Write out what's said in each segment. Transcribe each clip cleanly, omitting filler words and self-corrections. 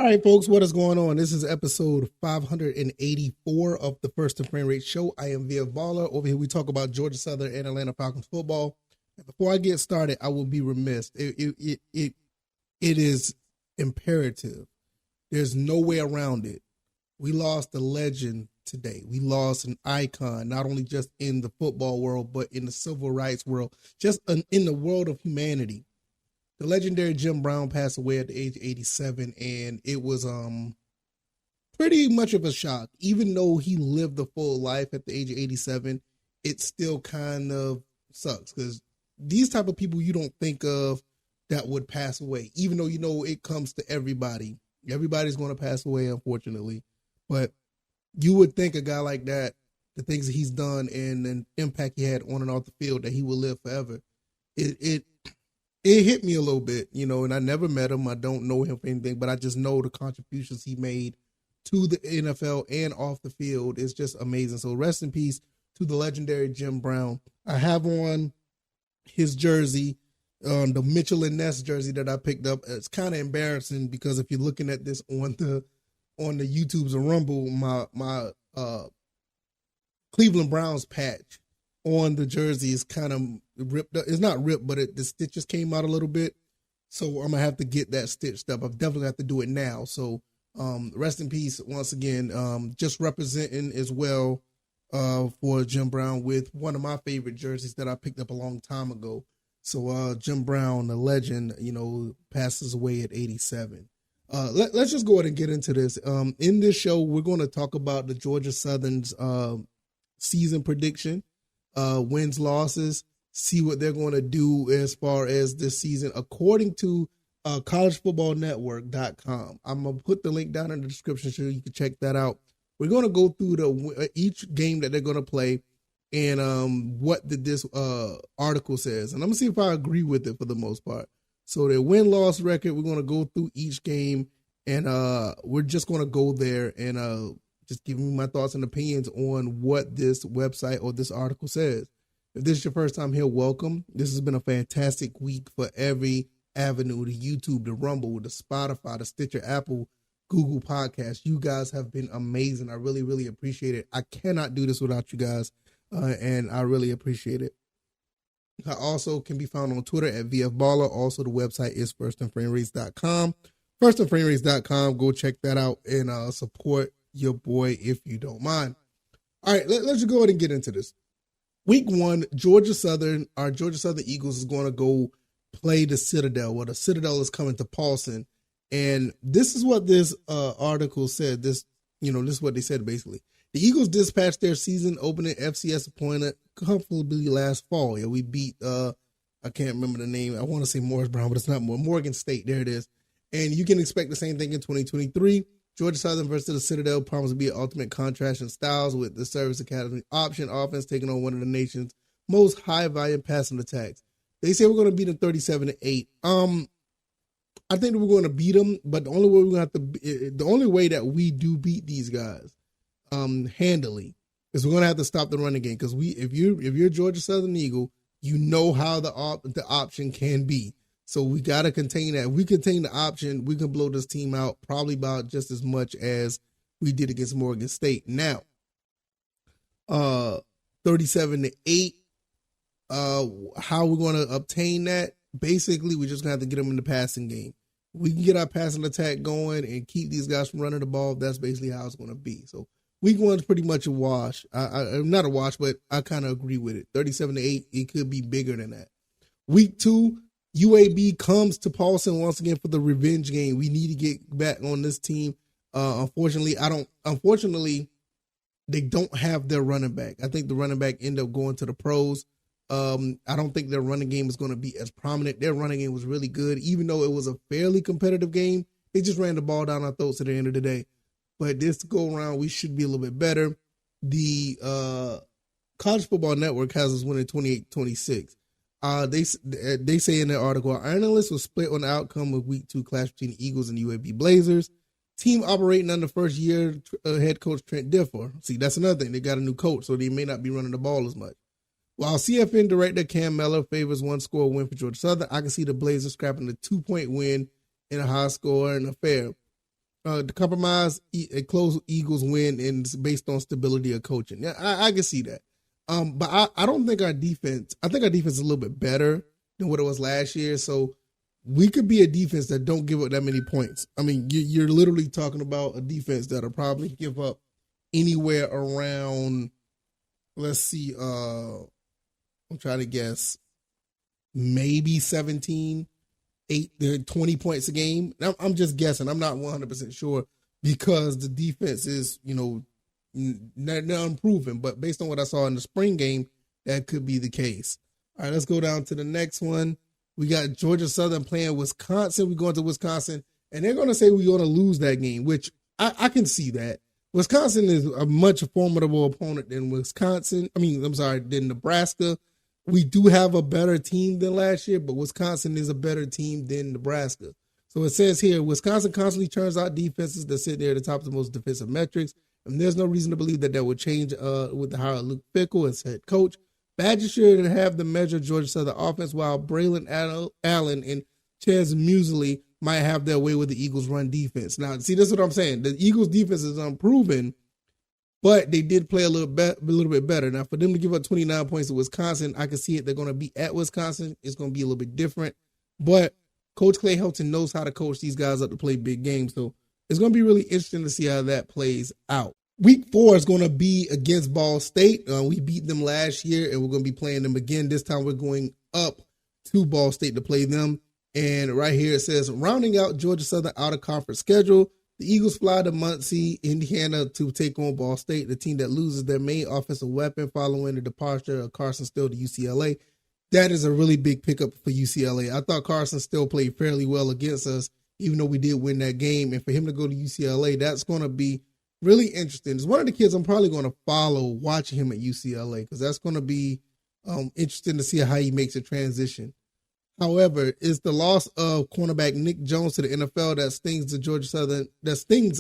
All right, folks, what is going on? This is episode 584 of the First and Frame Rate Show. I am Via Baller. Over here, we talk about Georgia Southern and Atlanta Falcons football. And before I get started, I will be remiss. It is imperative. There's no way around it. We lost a legend today. We lost an icon, not only just in the football world, but in the civil rights world, just in the world of humanity. The legendary Jim Brown passed away at the age of 87, and it was pretty much of a shock. Even though he lived a full life at the age of 87, it still kind of sucks because these type of people you don't think of that would pass away, even though you know it comes to everybody. Everybody's going to pass away, unfortunately. But you would think a guy like that, the things that he's done and the impact he had on and off the field, that he will live forever. It hit me a little bit, and I never met him. I don't know him for anything, but I just know the contributions he made to the NFL and off the field is just amazing. So rest in peace to the legendary Jim Brown. I have on his jersey, the Mitchell and Ness jersey that I picked up. It's kind of embarrassing because if you're looking at this on the YouTube's Rumble, my Cleveland Browns patch on the jersey is kind of ripped up. It's not ripped, but the stitches came out a little bit. So I'm going to have to get that stitched up. I've definitely have to do it now. So rest in peace once again. Just representing as well for Jim Brown with one of my favorite jerseys that I picked up a long time ago. So Jim Brown, the legend, passes away at 87. Let's just go ahead and get into this. In this show, we're going to talk about the Georgia Southern's season prediction. Wins, losses, see what they're going to do as far as this season, according to collegefootballnetwork.com. I'm going to put the link down in the description so you can check that out. We're going to go through each game that they're going to play and what this article says. And I'm going to see if I agree with it for the most part. So their win-loss record, we're going to go through each game, and we're just going to go there and just giving me my thoughts and opinions on what this website or this article says. If this is your first time here, welcome. This has been a fantastic week for every avenue, the YouTube, the Rumble, the Spotify, the Stitcher, Apple, Google Podcasts. You guys have been amazing. I really, really appreciate it. I cannot do this without you guys, and I really appreciate it. I also can be found on Twitter at VFBaller. Also, the website is firstandframerates.com. Firstandframerates.com. Go check that out and support your boy if you don't mind. All right, let's just go ahead and get into this. Week 1, Georgia Southern Eagles is going to go play the Citadel. Well, the Citadel is coming to Paulson, and this is what this article said. This is what they said basically. The Eagles dispatched their season opening FCS opponent comfortably last fall. Yeah, we beat I can't remember the name. I want to say Morris Brown, but it's not Morgan State. There it is. And you can expect the same thing in 2023. Georgia Southern versus the Citadel promises to be an ultimate contrast in styles, with the Service Academy option offense taking on one of the nation's most high-volume passing attacks. They say we're going to beat them 37-8. I think we're going to beat them, but the only way that we do beat these guys handily is we're going to have to stop the running game, because if you're Georgia Southern Eagle, you know how the option can be. So we got to contain that. If we contain the option, we can blow this team out probably about just as much as we did against Morgan State. Now, 37-8, how we're going to obtain that? Basically, we're just going to have to get them in the passing game. We can get our passing attack going and keep these guys from running the ball. That's basically how it's going to be. So week 1 is pretty much a wash. Not a wash, but I kind of agree with it. 37-8, it could be bigger than that. Week 2, UAB comes to Paulson once again for the revenge game. We need to get back on this team. Unfortunately, they don't have their running back. I think the running back ended up going to the pros. I don't think their running game is going to be as prominent. Their running game was really good, even though it was a fairly competitive game. They just ran the ball down our throats at the end of the day. But this go around, we should be a little bit better. The College Football Network has us winning 28-26. They say in their article, our analysts will split on the outcome of week 2 clash between the Eagles and UAB Blazers. Team operating under first year head coach Trent Differ. See, that's another thing. They got a new coach, so they may not be running the ball as much. While CFN director Cam Mellor favors one score win for Georgia Southern, I can see the Blazers scrapping a 2-point win in a high-scoring affair. The compromise, a close Eagles win, and it's based on stability of coaching. Yeah, I can see that. But I don't think our defense. I think our defense is a little bit better than what it was last year. So we could be a defense that don't give up that many points. I mean, you're literally talking about a defense that'll probably give up anywhere around. Let's see. I'm trying to guess. Maybe 17, 20 points a game. I'm just guessing. I'm not 100% sure because the defense is, they're unproven. But based on what I saw in the spring game, that could be the case. All right, let's go down to the next one. We got Georgia Southern playing Wisconsin. We're going to Wisconsin, and they're going to say we're going to lose that game, which I can see that. Wisconsin is a much formidable opponent than than Nebraska. We do have a better team than last year, but Wisconsin is a better team than Nebraska. So it says here, Wisconsin constantly turns out defenses that sit there at the top of the most defensive metrics, and there's no reason to believe that would change with the hire of Luke Fickell as head coach. Badgers should have the measure of Georgia Southern offense, while Braylon Allen and Ches Musley might have their way with the Eagles' run defense. Now, see, this is what I'm saying. The Eagles' defense is unproven, but they did play a little bit better. Now, for them to give up 29 points to Wisconsin, I can see it. They're going to be at Wisconsin. It's going to be a little bit different. But Coach Clay Helton knows how to coach these guys up to play big games. So it's going to be really interesting to see how that plays out. Week 4 is going to be against Ball State. We beat them last year, and we're going to be playing them again. This time we're going up to Ball State to play them. And right here it says, rounding out Georgia Southern out-of-conference schedule, the Eagles fly to Muncie, Indiana to take on Ball State, the team that loses their main offensive weapon following the departure of Carson Steele to UCLA. That is a really big pickup for UCLA. I thought Carson Steele played fairly well against us, even though we did win that game. And for him to go to UCLA, that's going to be really interesting. It's one of the kids I'm probably going to follow watching him at UCLA because that's going to be interesting to see how he makes a transition. However, it's the loss of cornerback Nick Jones to the NFL that stings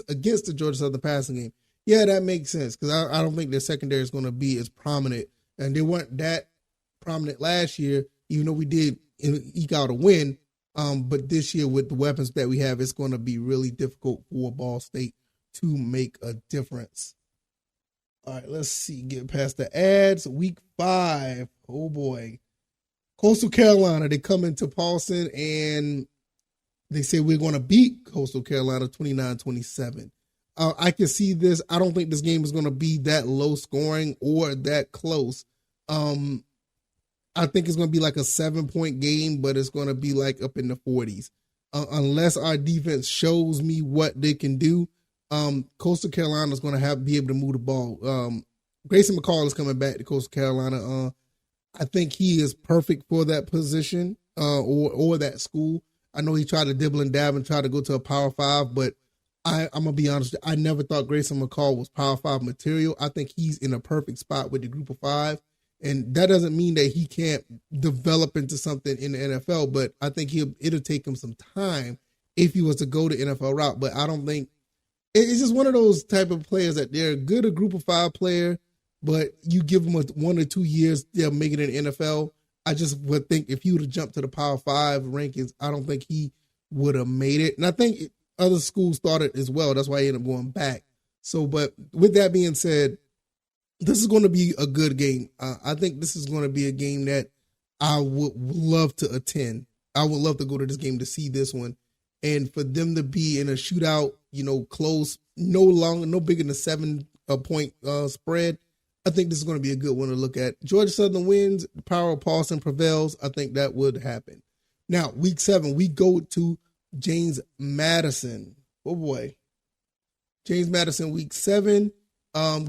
against the Georgia Southern passing game. Yeah, that makes sense because I don't think their secondary is going to be as prominent, and they weren't that prominent last year, even though we did eke out a win. But this year, with the weapons that we have, it's going to be really difficult for Ball State to make a difference. All right, let's see. Get past the ads. Week 5. Oh boy. Coastal Carolina, they come into Paulson and they say we're going to beat Coastal Carolina 29-27. I can see this. I don't think this game is going to be that low scoring or that close. I think it's going to be like a 7-point game, but it's going to be like up in the 40s. Unless our defense shows me what they can do, Coastal Carolina is going to be able to move the ball. Grayson McCall is coming back to Coastal Carolina. I think he is perfect for that position or that school. I know he tried to dibble and dab and try to go to a Power 5, but I'm going to be honest. I never thought Grayson McCall was Power 5 material. I think he's in a perfect spot with the group of 5, and that doesn't mean that he can't develop into something in the NFL, but I think it'll take him some time if he was to go the NFL route, but I don't think – it's just one of those type of players that they're good, a group of 5 player, but you give them 1 or 2 years, they'll make it in the NFL. I just would think if he would have jumped to the Power 5 rankings, I don't think he would have made it. And I think other schools thought it as well. That's why he ended up going back. So, but with that being said, this is going to be a good game. I think this is going to be a game that I would love to attend. I would love to go to this game to see this one. And for them to be in a shootout, close, no bigger than a 7-point spread, I think this is going to be a good one to look at. Georgia Southern wins, the power of Paulson prevails. I think that would happen. Now, week 7, we go to James Madison. Oh boy. James Madison, week 7.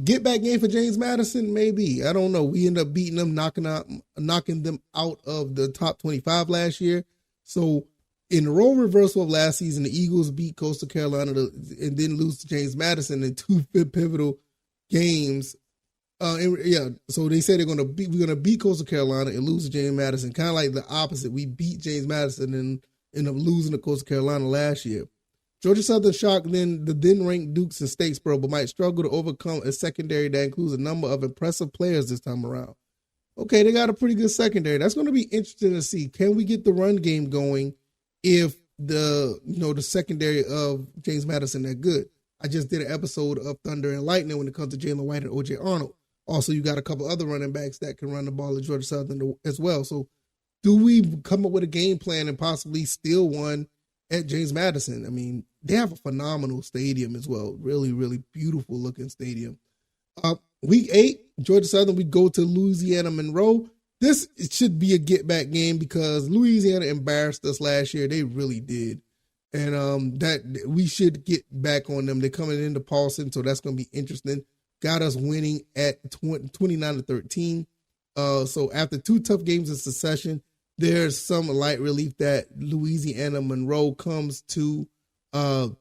Get back game for James Madison, maybe. I don't know. We end up beating them, knocking them out of the top 25 last year. So in the role reversal of last season, the Eagles beat Coastal Carolina and then lose to James Madison in 2 pivotal games. So they say we're gonna beat Coastal Carolina and lose to James Madison, kind of like the opposite. We beat James Madison and end up losing to Coastal Carolina last year. Georgia Southern shocked the then ranked Dukes in Statesboro, but might struggle to overcome a secondary that includes a number of impressive players this time around. Okay, they got a pretty good secondary. That's going to be interesting to see. Can we get the run game going if the secondary of James Madison that good. I just did an episode of Thunder and Lightning when it comes to Jalen White and O.J. Arnold. Also, you got a couple other running backs that can run the ball at Georgia Southern as well. So do we come up with a game plan and possibly steal one at James Madison? I mean, they have a phenomenal stadium as well. Really, really beautiful looking stadium. Week 8, Georgia Southern, we go to Louisiana Monroe. This should be a get-back game because Louisiana embarrassed us last year. They really did. And that we should get back on them. They're coming into Paulson, so that's going to be interesting. Got us winning at 29-13. So after 2 tough games in succession, there's some light relief that Louisiana Monroe comes to town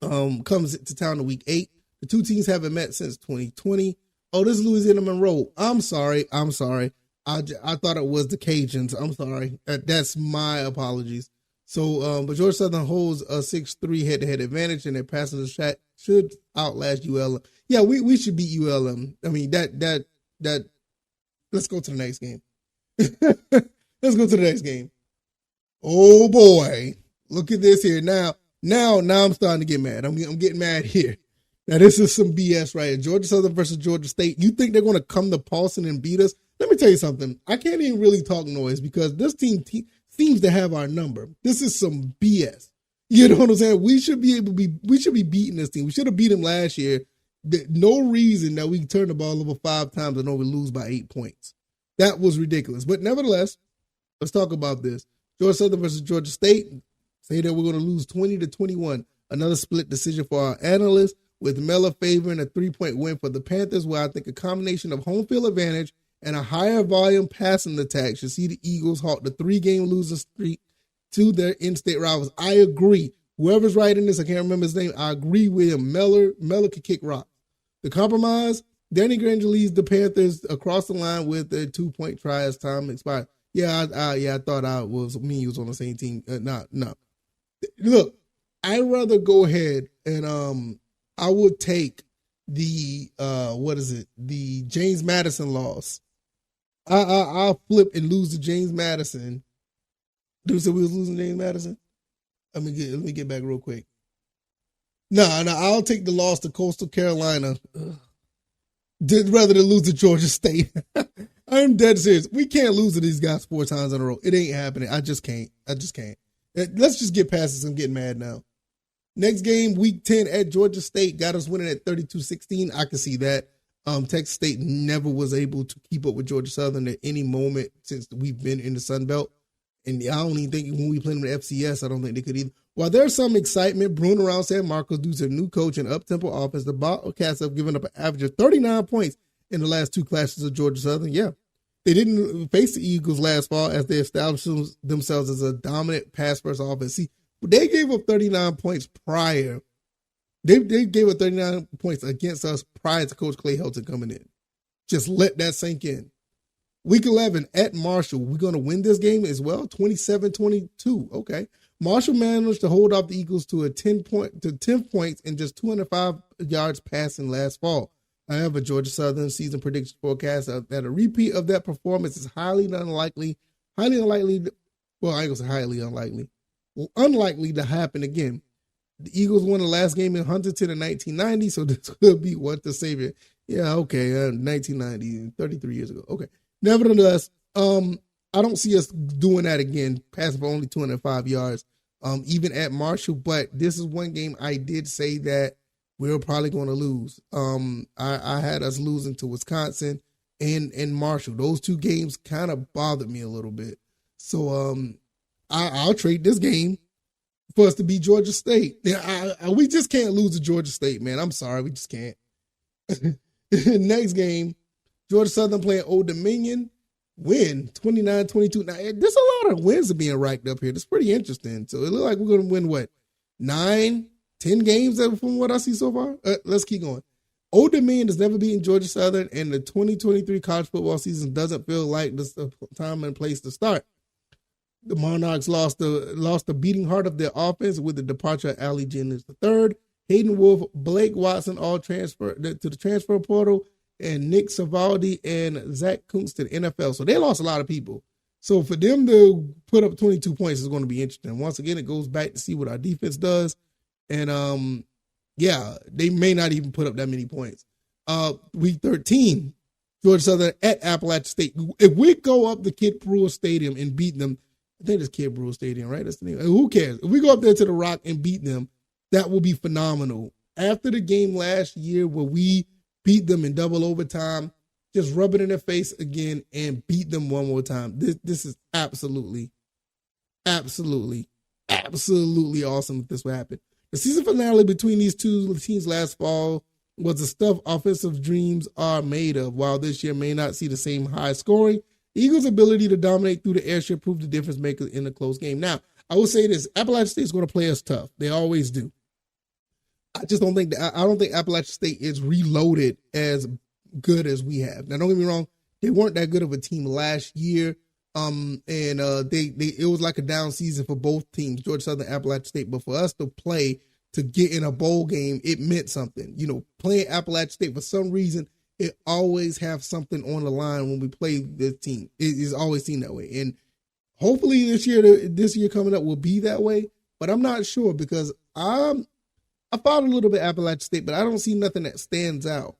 in week 8. The 2 teams haven't met since 2020. Oh, this is Louisiana Monroe. I'm sorry. I thought it was the Cajuns. I'm sorry. That's my apologies. So, but Georgia Southern holds a 6-3 head-to-head advantage, and their passing chat should outlast ULM. Yeah, we should beat ULM. I mean, that. Let's go to the next game. Let's go to the next game. Oh boy, look at this here. Now I'm starting to get mad. I'm getting mad here. Now this is some BS right here. Georgia Southern versus Georgia State. You think they're going to come to Paulson and beat us? Let me tell you something. I can't even really talk noise because this team seems to have our number. This is some BS. You know what I'm saying? We should be beating this team. We should have beat them last year. No reason that we turn the ball over 5 times and only lose by 8 points. That was ridiculous. But nevertheless, let's talk about this. Georgia Southern versus Georgia State. Say that we're going to lose 20-21. Another split decision for our analysts, with Miller favoring a 3-point win for the Panthers, where I think a combination of home field advantage and a higher volume passing attack should see the Eagles halt the 3-game losing streak to their in-state rivals. I agree. Whoever's writing this, I can't remember his name. I agree with him. Miller could kick rock. The compromise, Danny Granger leads the Panthers across the line with a 2-point try as time expired. I thought I was on the same team. No. Look, I'd rather go ahead and I would take the the James Madison loss. I'll flip and lose to James Madison. Dude said we was losing James Madison. Let me get back real quick. No, I'll take the loss to Coastal Carolina rather than lose to Georgia State. I'm dead serious. We can't lose to these guys 4 times in a row. It ain't happening. I just can't. Let's just get past this. I'm getting mad now. Next game, week 10 at Georgia State, got us winning at 32-16. I can see that. Texas State never was able to keep up with Georgia Southern at any moment since we've been in the Sun Belt. And I don't even think when we played them at FCS, I don't think they could either. While there's some excitement brewing around San Marcos due to a new coach and up-tempo offense, the Bobcats have given up an average of 39 points in the last 2 clashes of Georgia Southern. Yeah. They didn't face the Eagles last fall as they established themselves as a dominant pass-first offense. See, they gave up 39 points prior. They gave up 39 points against us prior to Coach Clay Helton coming in. Just let that sink in. Week 11 at Marshall. We're going to win this game as well, 27-22. Okay. Marshall managed to hold off the Eagles to 10 points and just 205 yards passing last fall. However, Georgia Southern season prediction forecast that a repeat of that performance is highly unlikely. Well, I ain't going to say highly unlikely. Well, unlikely to happen again. The Eagles won the last game in Huntington in 1990, so this could be what the savior. Yeah, okay, 1990, 33 years ago. Okay. Nevertheless, I don't see us doing that again, passing for only 205 yards, even at Marshall. But this is one game I did say that we're probably going to lose. I had us losing to Wisconsin and Marshall. Those 2 games kind of bothered me a little bit. So I'll trade this game for us to beat Georgia State. We just can't lose to Georgia State, man. I'm sorry. We just can't. Next game, Georgia Southern playing Old Dominion. Win 29-22. Now, there's a lot of wins are being racked up here. That's pretty interesting. So it looks like we're going to win, what, 9, 10 games from what I see so far? Let's keep going. Old Dominion has never beaten Georgia Southern, and the 2023 college football season doesn't feel like the time and place to start. The Monarchs lost the beating heart of their offense with the departure of Allie Jennings III, Hayden Wolf, Blake Watson all transferred to the transfer portal, and Nick Savaldi and Zach Kuntz to the NFL. So they lost a lot of people. So for them to put up 22 points is going to be interesting. Once again, it goes back to see what our defense does. And yeah, they may not even put up that many points. Week 13, Georgia Southern at Appalachian State. If we go up to Kid Brewer Stadium and beat them, I think it's Kid Brewer Stadium, right? That's the name. Who cares? If we go up there to the Rock and beat them, that will be phenomenal. After the game last year where we beat them in double overtime, just rub it in their face again and beat them one more time. This is absolutely awesome if this would happen. The season finale between these two teams last fall was the stuff offensive dreams are made of. While this year may not see the same high scoring, the Eagles' ability to dominate through the air should prove the difference maker in a close game. Now, I will say this: Appalachian State is going to play us tough. They always do. I just don't think I don't think Appalachian State is reloaded as good as we have. Now, don't get me wrong; they weren't that good of a team last year. It was like a down season for both teams, Georgia Southern and Appalachian State. But for us to play to get in a bowl game, it meant something. You know, playing Appalachian State, for some reason, it always have something on the line when we play this team. It is always seen that way. And hopefully this year coming up will be that way. But I'm not sure because I followed a little bit Appalachian State, but I don't see nothing that stands out.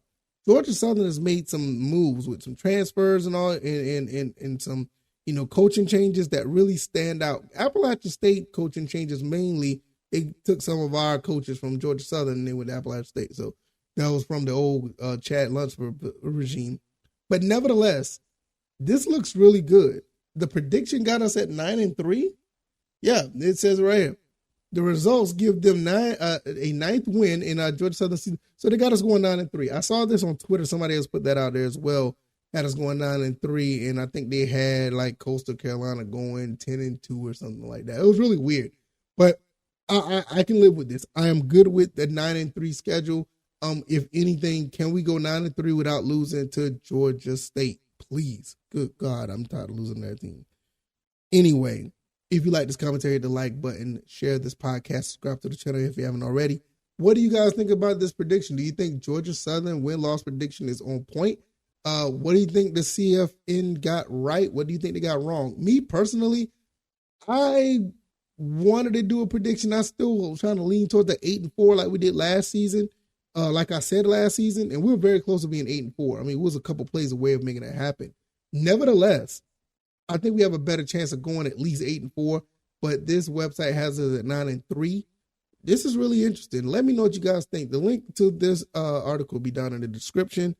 Georgia Southern has made some moves with some transfers and all, and some, coaching changes that really stand out. Appalachian State coaching changes mainly, they took some of our coaches from Georgia Southern and they went to Appalachian State. So that was from the old Chad Lunsford regime. But nevertheless, this looks really good. The prediction got us at 9-3. Yeah, it says right here. The results give them a ninth win in our Georgia Southern season. So they got us going 9-3. I saw this on Twitter. Somebody else put that out there as well. Had us going 9-3, and I think they had like Coastal Carolina going 10-2 or something like that. It was really weird, but I can live with this. I am good with the 9-3 schedule. If anything, can we go 9-3 without losing to Georgia State? Please. Good God, I'm tired of losing that team. Anyway, if you like this commentary, hit the like button, share this podcast, subscribe to the channel if you haven't already. What do you guys think about this prediction? Do you think Georgia Southern win-loss prediction is on point? What do you think the CFN got right? What do you think they got wrong? Me personally, I wanted to do a prediction. I still was trying to lean toward the 8-4 like we did last season. Like I said last season, and we were very close to being 8-4. I mean, it was a couple plays away of making it happen. Nevertheless, I think we have a better chance of going at least 8-4, but this website has us at 9-3. This is really interesting. Let me know what you guys think. The link to this article will be down in the description.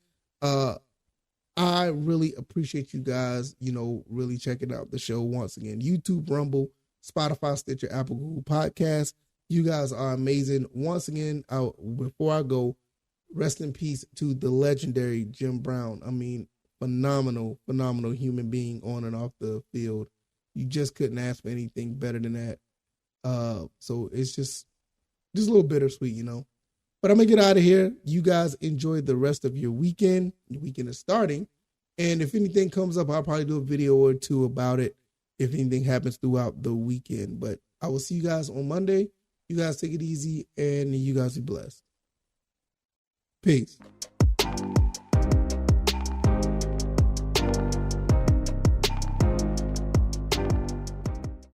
I really appreciate you guys, really checking out the show once again. YouTube, Rumble, Spotify, Stitcher, Apple, Google Podcasts. You guys are amazing. Once again, before I go, rest in peace to the legendary Jim Brown. I mean, phenomenal human being on and off the field. You just couldn't ask for anything better than that. So it's just a little bittersweet, But I'm going to get out of here. You guys enjoy the rest of your weekend. The weekend is starting. And if anything comes up, I'll probably do a video or two about it if anything happens throughout the weekend. But I will see you guys on Monday. You guys take it easy and you guys be blessed. Peace.